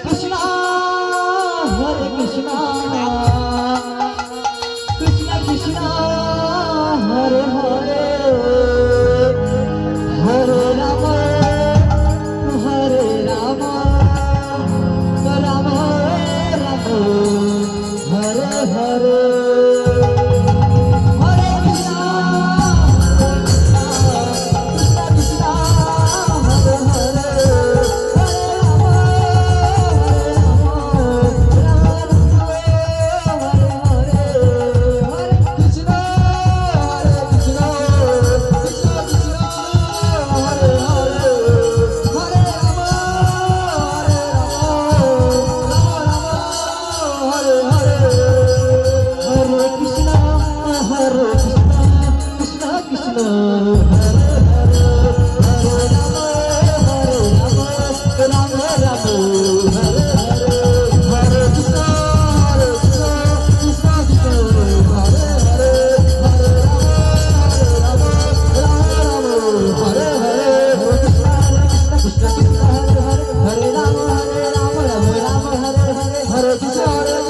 Krishna, Hare Krishna, Krishna Krishna, Hare Hare, Hare Rama, Hare Rama, Rama Rama, Hare Hare. Hare Krishna, Hare Krishna,